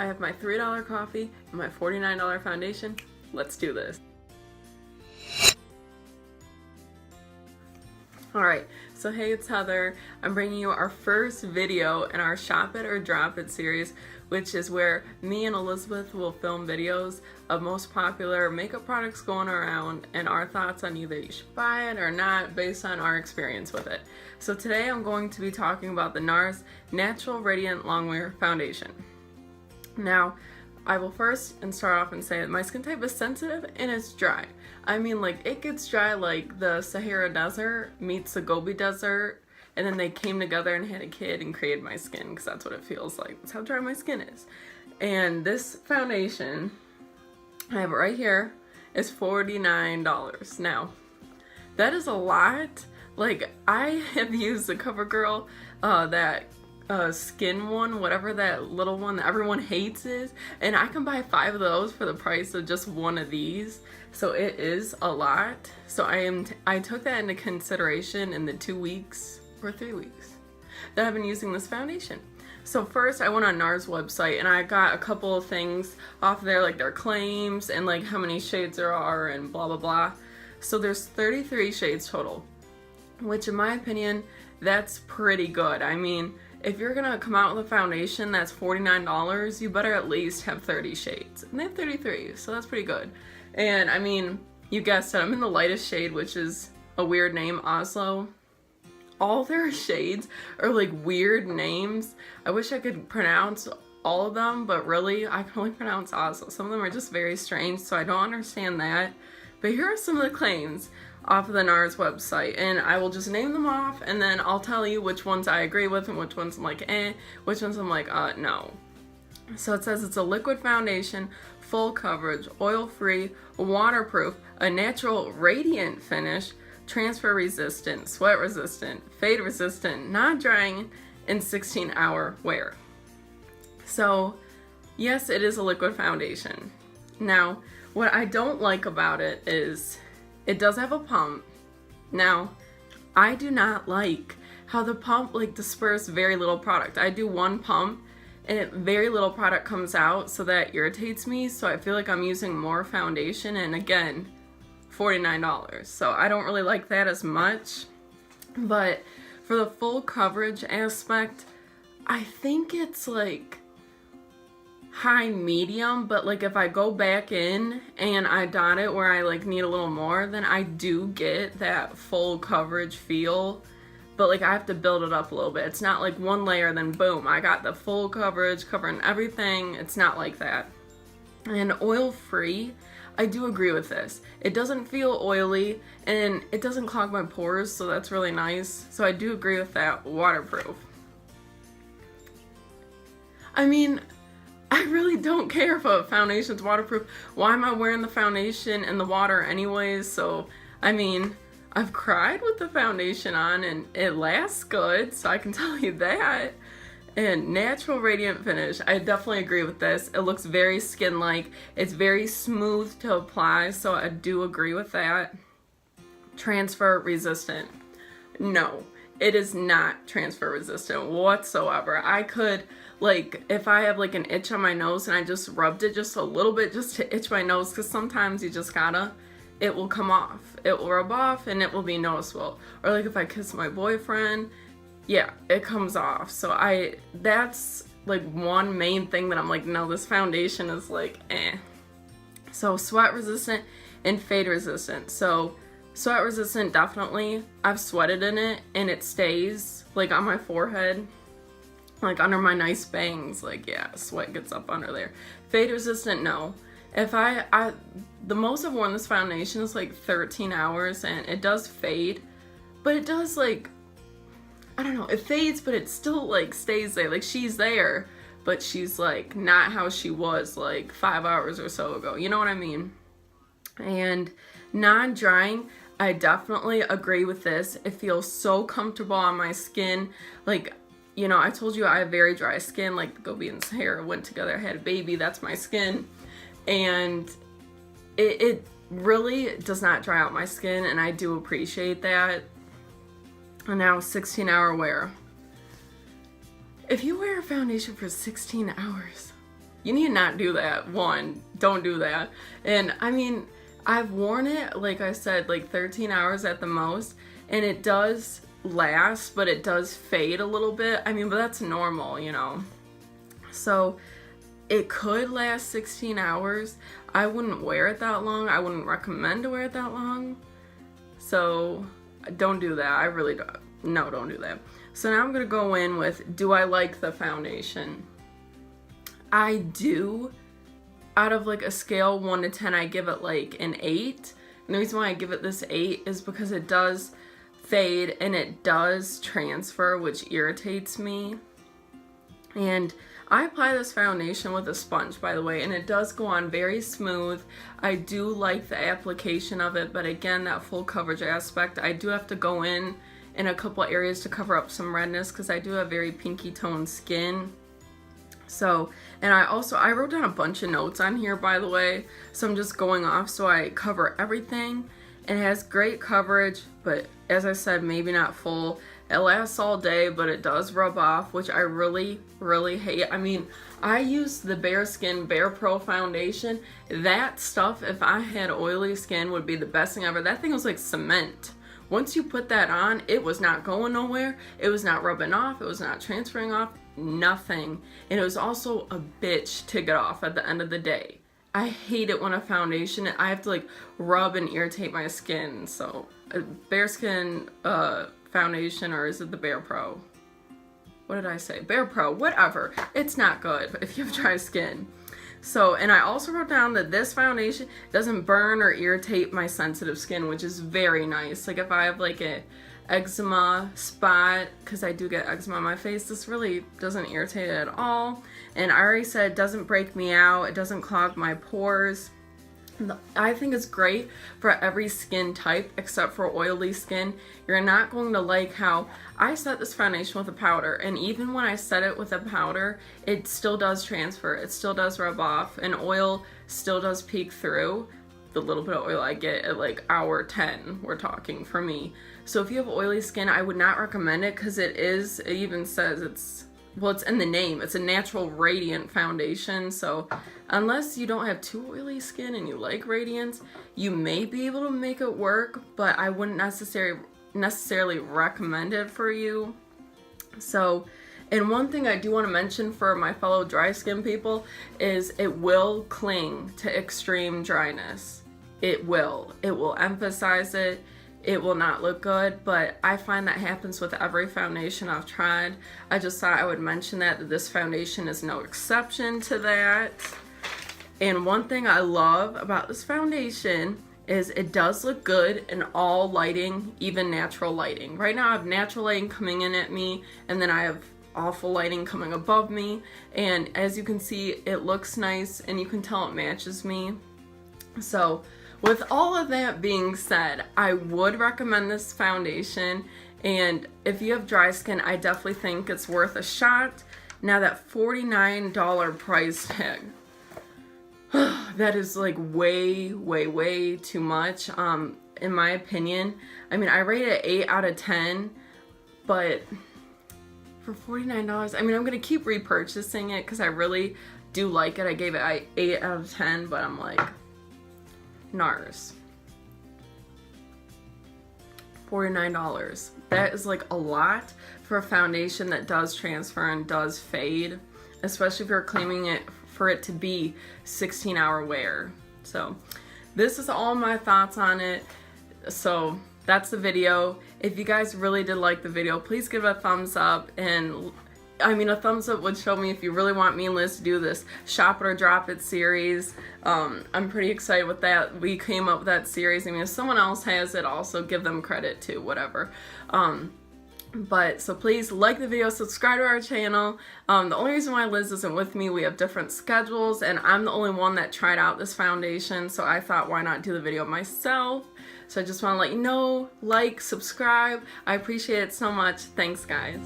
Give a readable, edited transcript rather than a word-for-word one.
I have my $3 coffee and my $49 foundation. Let's do this. Alright, so hey, it's Heather. I'm bringing you our first video in our Shop It or Drop It series, which is where me and Elizabeth will film videos of most popular makeup products going around and our thoughts on either you should buy it or not based on our experience with it. So today I'm going to be talking about the Nars Natural Radiant Longwear Foundation. Now, I will first start off and say that my skin type is sensitive and it's dry. I mean, like, it gets dry like the Sahara Desert meets the Gobi Desert, and then they came together and had a kid and created my skin, because that's what it feels like. That's how dry my skin is. And this foundation, I have it right here, is $49. Now, that is a lot. Like, I have used the CoverGirl, that skin one, whatever that little one that everyone hates is, and I can buy 5 of those for the price of just one of these, so it is a lot. So I took that into consideration in the 2 weeks or 3 weeks that I've been using this foundation. So first I went on Nars website and I got a couple of things off there, like their claims and like how many shades there are and blah blah blah. So there's 33 shades total, which in my opinion, that's pretty good. I mean, if you're gonna come out with a foundation that's $49, you better at least have 30 shades. And they have 33, so that's pretty good. And I mean, you guessed it, I'm in the lightest shade, which is a weird name, Oslo. All their shades are like weird names. I wish I could pronounce all of them, but really, I can only pronounce Oslo. Some of them are just very strange, so I don't understand that. But here are some of the claims off of the Nars website, and I will just name them off, and then I'll tell you which ones I agree with and which ones I'm like which ones I'm like no. So it says it's a liquid foundation, full coverage, oil-free, waterproof, a natural radiant finish, transfer resistant, sweat resistant, fade resistant, non-drying, and 16-hour wear. So yes, it is a liquid foundation. Now, what I don't like about it is it does have a pump. Now, I do not like how the pump like disperses very little product. I do one pump and very little product comes out, so that irritates me. So I feel like I'm using more foundation, and again, $49. So I don't really like that as much. But for the full coverage aspect, I think it's like high medium, but like if I go back in and I dot it where I like need a little more, then I do get that full coverage feel. But like I have to build it up a little bit. It's not like one layer then boom, I got the full coverage covering everything. It's not like that. And oil free, I do agree with this. It doesn't feel oily and it doesn't clog my pores, so that's really nice. So I do agree with that. Waterproof, I mean, I really don't care if a foundation's waterproof. Why am I wearing the foundation in the water anyways? So, I mean, I've cried with the foundation on and it lasts good, so I can tell you that. And natural radiant finish, I definitely agree with this. It looks very skin-like. It's very smooth to apply, so I do agree with that. Transfer resistant. No, it is not transfer resistant whatsoever. I could, like, if I have like an itch on my nose and I just rubbed it just a little bit just to itch my nose, because sometimes you just gotta, it will come off. It will rub off and it will be noticeable. Or like if I kiss my boyfriend, yeah, it comes off. So that's like one main thing that I'm like, no, this foundation is like, eh. So sweat resistant and fade resistant. So sweat resistant, definitely. I've sweated in it and it stays like on my forehead, like under my nice bangs, like yeah, sweat gets up under there. Fade resistant, no. If the most I've worn this foundation is like 13 hours and it does fade, but it does like, I don't know, it fades, but it still like stays there. Like she's there, but she's like not how she was like 5 hours or so ago. You know what I mean? And non-drying, I definitely agree with this. It feels so comfortable on my skin. Like, you know, I told you I have very dry skin, like the Gobi and Sahara went together, I had a baby, that's my skin. And it really does not dry out my skin, and I do appreciate that. And now 16-hour wear. If you wear a foundation for 16 hours, You need to not do that. One, don't do that. And I mean, I've worn it, like I said, like 13 hours at the most, and it does last, but it does fade a little bit. I mean, but that's normal, you know. So it could last 16 hours. I wouldn't wear it that long. I wouldn't recommend to wear it that long. So don't do that. I really don't. No, don't do that. So now I'm going to go in with, do I like the foundation? I do. Out of like a scale 1 to 10, I give it like an 8. And the reason why I give it this 8 is because it does fade and it does transfer, which irritates me. And I apply this foundation with a sponge, by the way, and it does go on very smooth. I do like the application of it, but again, that full coverage aspect, I do have to go in a couple areas to cover up some redness because I do have very pinky toned skin. So, and I wrote down a bunch of notes on here, by the way, so I'm just going off so I cover everything. It has great coverage, but as I said, maybe not full. It lasts all day, but it does rub off, which I really, really hate. I mean, I use the Bare Skin Bare Pro foundation. That stuff, if I had oily skin, would be the best thing ever. That thing was like cement. Once you put that on, it was not going nowhere. It was not rubbing off. It was not transferring off. Nothing. And it was also a bitch to get off at the end of the day. I hate it when a foundation, I have to like rub and irritate my skin. So Bare Skin foundation, or is it the Bare Pro? What did I say? Bare Pro, whatever. It's not good if you have dry skin. So, and I also wrote down that this foundation doesn't burn or irritate my sensitive skin, which is very nice. Like if I have like a eczema spot, because I do get eczema on my face, this really doesn't irritate it at all. And I already said it doesn't break me out, it doesn't clog my pores. I think it's great for every skin type except for oily skin. You're not going to like how I set this foundation with a powder, and even when I set it with a powder, it still does transfer, it still does rub off, and oil still does peek through. The little bit of oil I get at like hour 10, we're talking, for me. So if you have oily skin, I would not recommend it, because it even says it's in the name, it's a natural radiant foundation. So unless you don't have too oily skin and you like radiance, you may be able to make it work, but I wouldn't necessarily recommend it for you. So, and one thing I do want to mention for my fellow dry skin people is it will cling to extreme dryness. It will emphasize it. It will not look good, but I find that happens with every foundation I've tried. I just thought I would mention that this foundation is no exception to that. And one thing I love about this foundation is it does look good in all lighting, even natural lighting. Right now I have natural lighting coming in at me, and then I have awful lighting coming above me. And as you can see, it looks nice, and you can tell it matches me. So, with all of that being said, I would recommend this foundation, and if you have dry skin, I definitely think it's worth a shot. Now that $49 price tag, that is like way, way, way too much, in my opinion. I mean, I rate it 8 out of 10, but for $49, I mean, I'm going to keep repurchasing it because I really do like it. I gave it 8 out of 10, but I'm like, Nars, $49. That is like a lot for a foundation that does transfer and does fade, especially if you're claiming it for it to be 16-hour wear. So this is all my thoughts on it. So that's the video. If you guys really did like the video, please give it a thumbs up, and I mean, a thumbs up would show me if you really want me and Liz to do this Shop It or Drop It series. I'm pretty excited with that. We came up with that series. I mean, if someone else has it, also give them credit too, whatever. But so please like the video, subscribe to our channel. The only reason why Liz isn't with me, we have different schedules, and I'm the only one that tried out this foundation, so I thought, why not do the video myself? So I just want to let you know, like, subscribe. I appreciate it so much. Thanks, guys.